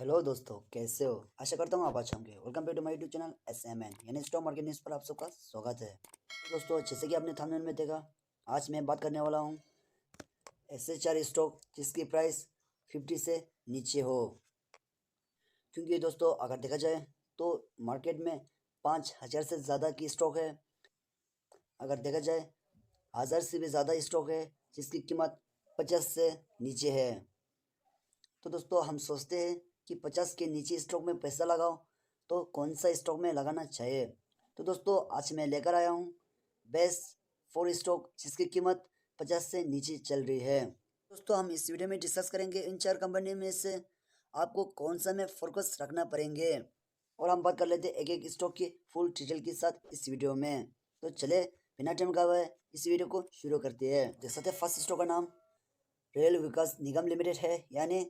Hello दोस्तों, कैसे हो? आशा करता हूँ आप अच्छे होंगे। Welcome back to my YouTube channel SMN यानी स्टॉक मार्केट न्यूज़ पर आप सबका स्वागत है। दोस्तों, जैसे कि आपने थंबनेल में देखा, आज मैं बात करने वाला हूँ SHR स्टॉक जिसकी प्राइस 50 से नीचे हो। क्योंकि दोस्तों, अगर देखा जाए तो मार्केट में 5000 से ज़्यादा की स्टॉक है। अगर देखा जाए 1000 से भी ज़्यादा स्टॉक है जिसकी कीमत 50 से नीचे है। तो दोस्तों, हम सोचते हैं कि 50 के नीचे स्टॉक में पैसा लगाओ, तो कौन सा स्टॉक में लगाना चाहिए। तो दोस्तों, आज मैं लेकर आया हूँ बेस्ट 4 स्टॉक जिसकी कीमत 50 से नीचे चल रही है। दोस्तों, हम इस वीडियो में डिस्कस करेंगे इन 4 कंपनी में से आपको कौन सा में फोकस रखना पड़ेंगे, और हम बात कर लेते हैं एक एक स्टॉक की फुल डिटेल के साथ इस वीडियो में। तो चले बिना टाइम गवाए इस वीडियो को शुरू करते हैं। देख सकते हैं फर्स्ट स्टॉक का नाम रेल विकास निगम लिमिटेड है, यानी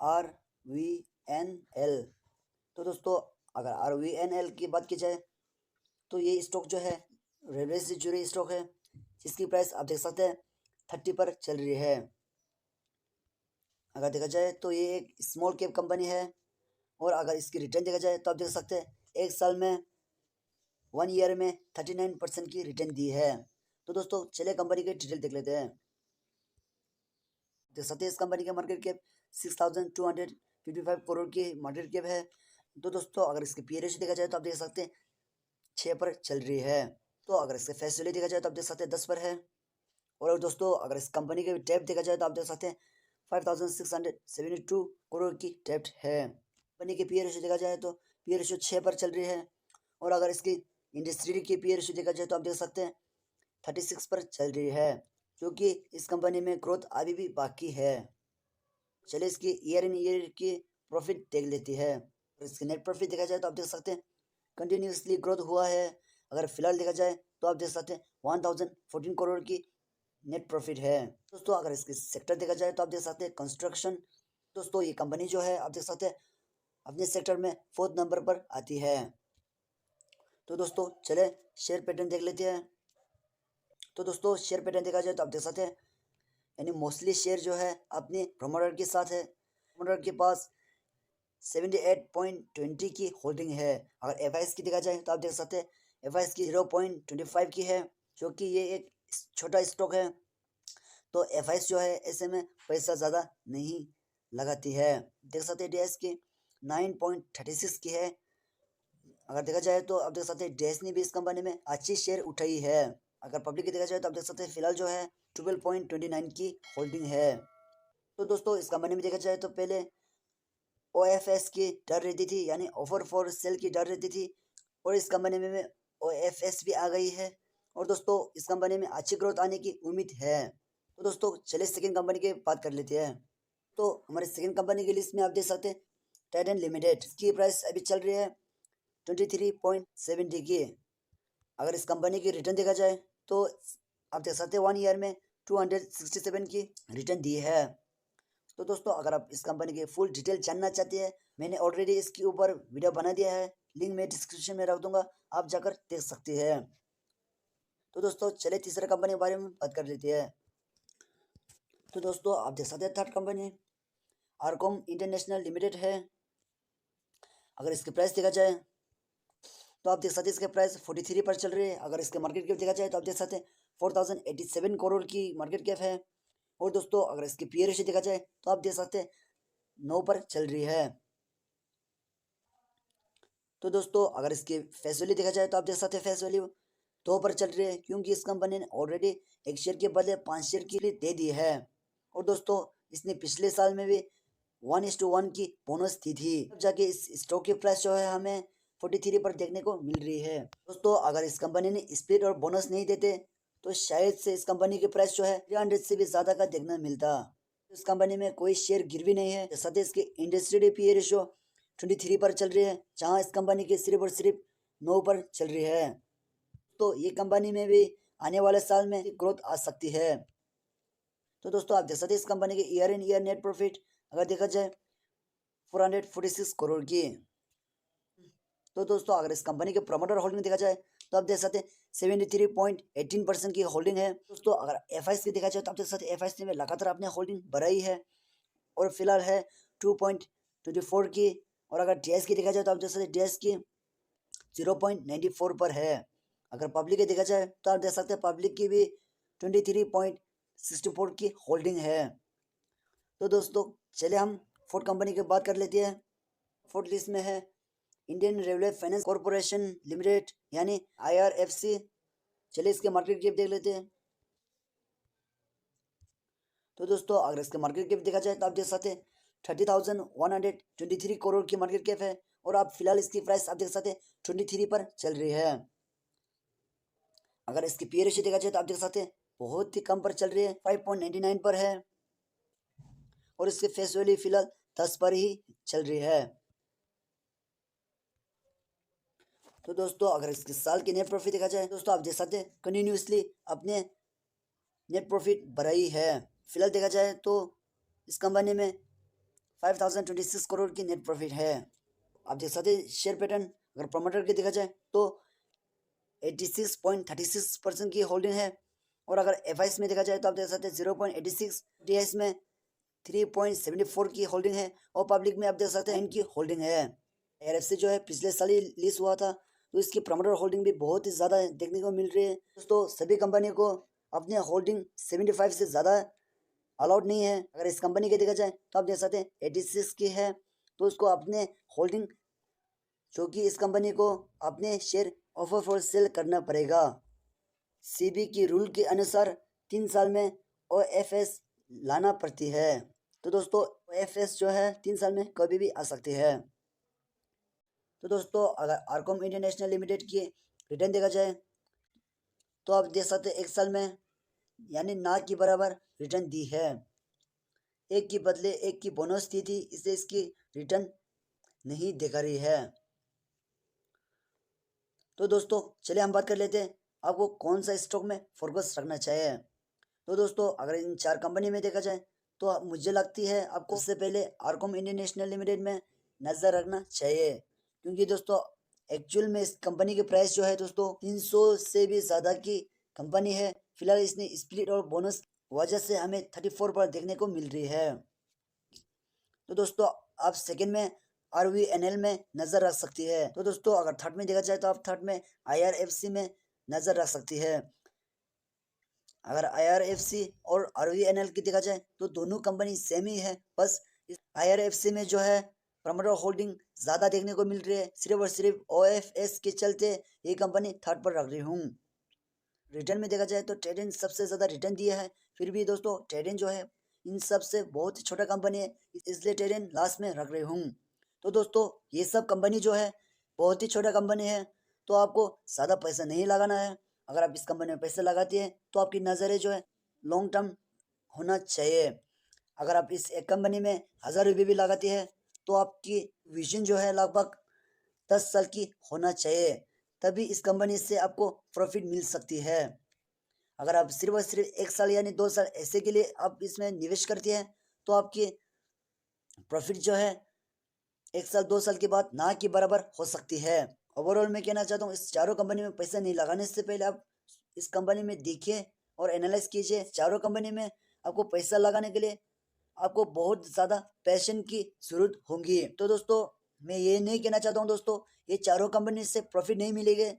RVNL। तो दोस्तों, अगर RVNL की बात की जाए तो ये स्टॉक जो है रेलवे से जुड़ी स्टॉक है जिसकी प्राइस आप देख सकते हैं 30 पर चल रही है। अगर देखा जाए तो ये एक स्मॉल कैप कंपनी है, और अगर इसकी रिटर्न देखा जाए तो आप देख सकते हैं एक साल में 1 ईयर में 39% की रिटर्न दी है। तो दोस्तों, चलिए कंपनी की डिटेल देख लेते हैं। देख सकते हैं इस कंपनी की मार्केट कैप 6255 करोड़ की मार्केट कैप है। तो दोस्तों, अगर इसके पी रेशियो देखा जाए तो आप देख सकते हैं 6 पर चल रही है। तो अगर इसके फेस वैल्यू देखा जाए तो आप देख सकते हैं 10 पर है। और दोस्तों, अगर इस कंपनी के डेप्थ देखा जाए तो आप देख सकते हैं 5672 करोड़ की डेप्थ है। कंपनी की पी रेशियो देखा जाए तो पी रेशियो 6 पर चल रही है। और अगर इसकी इंडस्ट्री की पी रेशियो देखा जाए तो आप देख सकते हैं 36 पर चल रही है, क्योंकि इस कंपनी में ग्रोथ अभी भी बाकी है। चलिए इसकी ईयर इन ईयर की प्रॉफिट देख लेती है। और इसकी नेट प्रॉफिट देखा जाए तो आप देख सकते हैं कंटिन्यूसली ग्रोथ हुआ है। अगर फिलहाल देखा जाए तो आप देख सकते हैं 1014 करोड़ की नेट प्रॉफिट है। दोस्तों, अगर इसकी सेक्टर देखा जाए तो आप देख सकते हैं कंस्ट्रक्शन। दोस्तों, ये कंपनी जो है आप देख सकते हैं अपने सेक्टर में 4th नंबर पर आती है। तो दोस्तों, चले शेयर पैटर्न देख लेते हैं। तो दोस्तों, शेयर पैटर्न देखा जाए तो आप देख सकते हैं यानी मोस्टली शेयर जो है अपने प्रमोटर के साथ है। प्रमोटर के पास 78.20 की होल्डिंग है। अगर एफ की देखा जाए तो आप देख सकते हैं एफ की 0.25 की है, जो कि ये एक छोटा स्टॉक है। तो एफ जो है ऐसे में पैसा ज़्यादा नहीं लगाती है। देख सकते हैं डीएस की 9.36 की है। अगर देखा जाए तो आप देख सकते हैं डीएस ने भी इस कंपनी में अच्छी शेयर उठाई है। अगर पब्लिक की देखा जाए तो आप देख सकते हैं फिलहाल जो है 12.29 की होल्डिंग है। तो दोस्तों, इस कंपनी में देखा जाए तो पहले OFS की डर रहती थी, यानी ऑफर फॉर सेल की डर रहती थी, और इस कंपनी में OFS भी आ गई है। और दोस्तों, इस कंपनी में अच्छी ग्रोथ आने की उम्मीद है। तो दोस्तों, चलिए सेकंड कंपनी की बात कर लेते हैं। तो हमारे सेकंड कंपनी की लिस्ट में आप देख सकते हैं टाइटन लिमिटेड की प्राइस अभी चल रही है 23.70 की। अगर इस कंपनी की रिटर्न देखा जाए तो आप देख सकते हैं 1 ईयर में 267 की रिटर्न दी है। तो दोस्तों, अगर आप इस कंपनी की फुल डिटेल जानना चाहते हैं, मैंने ऑलरेडी इसके ऊपर वीडियो बना दिया है, लिंक मैं डिस्क्रिप्शन में रख दूंगा, आप जाकर देख सकते हैं। तो दोस्तों, चले तीसरे कंपनी के बारे में बात कर लेते हैं। तो दोस्तों, आप देख सकते हैं third company RCom international limited है। अगर इसकी प्राइस देखा जाए तो आप देख सकते हैं इसके प्राइस 43 पर चल रही है। अगर इसके मार्केट कैप देखा जाए तो आप देख सकते हैं 4087 करोड़ की मार्केट कैप है। और दोस्तों, अगर इसकी पी रेशियो देखा जाए तो आप देख सकते हैं 9 पर चल रही है। तो दोस्तों, अगर इसकी फेस वैल्यू देखा जाए तो आप देख सकते हैं फेस वैल्यू 2 पर चल रही है, क्योंकि इस कंपनी ने ऑलरेडी एक शेयर के बदले 5 शेयर के लिए दे दी है। और दोस्तों, इसने पिछले साल में भी 1:1 की बोनस दी थी, तब जाके इस स्टॉक की प्राइस जो है हमें 43 पर देखने को मिल रही है। दोस्तों, अगर इस कंपनी ने स्प्लिट और बोनस नहीं देते तो शायद से इस कंपनी की प्राइस जो है 300 से भी ज्यादा का देखना मिलता। इस कंपनी में कोई शेयर गिरवी नहीं है। साथ ही इसकी इंडस्ट्री पी रेशियो 23 पर चल रही है, जहां इस कंपनी की सिर्फ और सिर्फ 9 पर चल रही है। तो ये कंपनी में भी आने वाले साल में ग्रोथ आ सकती है। तो दोस्तों, आप देख सकते हैं इस कंपनी की year in year net profit अगर देखा जाए 446 करोड़ की। तो दोस्तों, अगर इस कंपनी के प्रमोटर होल्डिंग देखा जाए तो आप देख सकते हैं 73.18% की होल्डिंग है। दोस्तों, अगर एफ की देखा जाए तो आप देख सकते हैं एफ ने लगातार अपनी होल्डिंग बढ़ाई है, और फिलहाल है 0.24 की, और अगर DIS की देखा जाए तो आप देख सकते हैं DIS की 0.94 पर है। अगर पब्लिक की देखा जाए तो आप देख सकते हैं पब्लिक की भी 23.64 की होल्डिंग है। तो दोस्तों चलिए हम फोर्थ कंपनी की बात कर लेते हैं। फोर्थ लिस्ट में है Indian railway finance corporation limited यानी IRFC। चलिए इसके मार्केट कैप देख लेते हैं। तो दोस्तों अगर इसके मार्केट कैप देखा जाए तो आप देख सकते हैं 30,123 करोड़ की मार्केट कैप है, और आप फिलहाल इसकी प्राइस आप देख सकते हैं 23 पर चल रही है। अगर इसकी पी रेशियो देखा जाए तो आप देख सकते हैं बहुत ही कम पर चल रही है, 5.99 पर है, और इसके फेस वैल्यू फिलहाल 10 पर ही चल रही है। तो दोस्तों अगर इसके साल की नेट प्रॉफिट देखा जाए दोस्तों आप देख सकते हैं कंटिन्यूसली अपने नेट प्रॉफिट बढ़ाई है। फिलहाल देखा जाए तो इस कंपनी में 5,026 करोड़ की नेट प्रॉफिट है। आप देख सकते हैं शेयर पैटर्न अगर प्रमोटर की देखा जाए तो 86.36% की होल्डिंग है, और अगर एफआईएस में देखा जाए तो आप देख सकते हैं 0.86, डीआईएस में 3.74 की होल्डिंग है, और पब्लिक में आप देख सकते हैं 9 की होल्डिंग है। ARFC जो है पिछले साल ही लिस्ट हुआ था, तो इसकी प्रमोटर होल्डिंग भी बहुत ही ज़्यादा देखने को मिल रही है। दोस्तों सभी कंपनी को अपने होल्डिंग 75 से ज़्यादा अलाउड नहीं है। अगर इस कंपनी की देखा जाए तो आप देख सकते हैं 86 की है, तो उसको अपने होल्डिंग जो कि इस कंपनी को अपने शेयर ऑफर फॉर सेल करना पड़ेगा। सीबी की रूल के अनुसार 3 साल में OFS लाना पड़ती है। तो दोस्तों OFS जो है 3 साल में कभी भी आ सकती है। तो दोस्तों अगर आरकॉम इंटरनेशनल लिमिटेड की रिटर्न देखा जाए तो आप देख सकते हैं 1 साल में यानी ना के बराबर रिटर्न दी है। एक के बदले एक की बोनस दी थी, इससे इसकी रिटर्न नहीं दिखा रही है। तो दोस्तों चलिए हम बात कर लेते हैं आपको कौन सा स्टॉक में फोकस रखना चाहिए। तो दोस्तों अगर इन 4 कंपनी में देखा जाए तो मुझे लगती है आपको सबसे पहले आरकॉम इंटरनेशनल लिमिटेड में नज़र रखना चाहिए, क्योंकि दोस्तों एक्चुअल में इस कंपनी की प्राइस जो है दोस्तों 300 से भी ज़्यादा की कंपनी है। फिलहाल इसने स्प्लिट और बोनस वजह से हमें 34 पर देखने को मिल रही है। तो दोस्तों आप सेकंड में RVNL में नज़र रख सकती है। तो दोस्तों अगर थर्ड में देखा जाए तो आप थर्ड में IRFC में नज़र रख सकती है। अगर IRFC और RVNL की देखा जाए तो दोनों कंपनी सेम ही है, बस IRFC में जो है प्रमोटर होल्डिंग ज़्यादा देखने को मिल रही है, सिर्फ और सिर्फ OFS के चलते ये कंपनी थर्ड पर रख रही हूँ। रिटर्न में देखा जाए तो ट्रेडेन सबसे ज़्यादा रिटर्न दिया है, फिर भी दोस्तों ट्रेडेन जो है इन सब से बहुत ही छोटा कंपनी है, इसलिए ट्रेडेन लास्ट में रख रही हूँ। तो दोस्तों ये सब कंपनी जो है बहुत ही छोटा कंपनी है, तो आपको ज़्यादा पैसा नहीं लगाना है। अगर आप इस कंपनी में पैसे लगाते हैं तो आपकी नज़रें जो है लॉन्ग टर्म होना चाहिए। अगर आप इस एक कंपनी में 1,000 रुपये भी लगाते हैं तो आपकी विजन जो है लगभग 10 साल की होना चाहिए, तभी इस कंपनी से आपको प्रॉफिट मिल सकती है। अगर आप सिर्फ और सिर्फ 1 साल यानी 2 साल ऐसे के लिए आप इसमें निवेश करते हैं तो आपकी प्रॉफिट जो है 1 साल 2 साल के बाद ना के बराबर हो सकती है। ओवरऑल मैं कहना चाहता हूँ इस चारों कंपनी में पैसा नहीं लगाने से पहले आप इस कंपनी में देखिए और एनालाइज कीजिए। चारों कंपनी में आपको पैसा लगाने के लिए आपको बहुत ज़्यादा पैशन की जरूरत होगी। तो दोस्तों मैं ये नहीं कहना चाहता हूँ दोस्तों ये चारों कंपनी से प्रॉफिट नहीं मिलेंगे,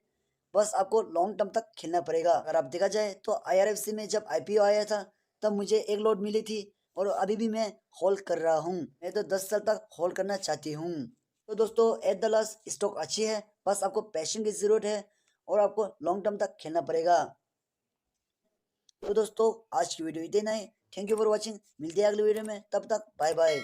बस आपको लॉन्ग टर्म तक खेलना पड़ेगा। अगर आप देखा जाए तो IRFC में जब IPO आया था तब मुझे एक लॉट मिली थी, और अभी भी मैं होल्ड कर रहा हूँ। मैं तो 10 साल तक होल्ड करना चाहती हूँ। तो दोस्तों एट द लास्ट स्टॉक अच्छी है, बस आपको पैशन की ज़रूरत है और आपको लॉन्ग टर्म तक खेलना पड़ेगा। तो दोस्तों आज की वीडियो इतना ही। Thank you for watching. मिलते हैं अगली वीडियो में, तब तक बाय बाय।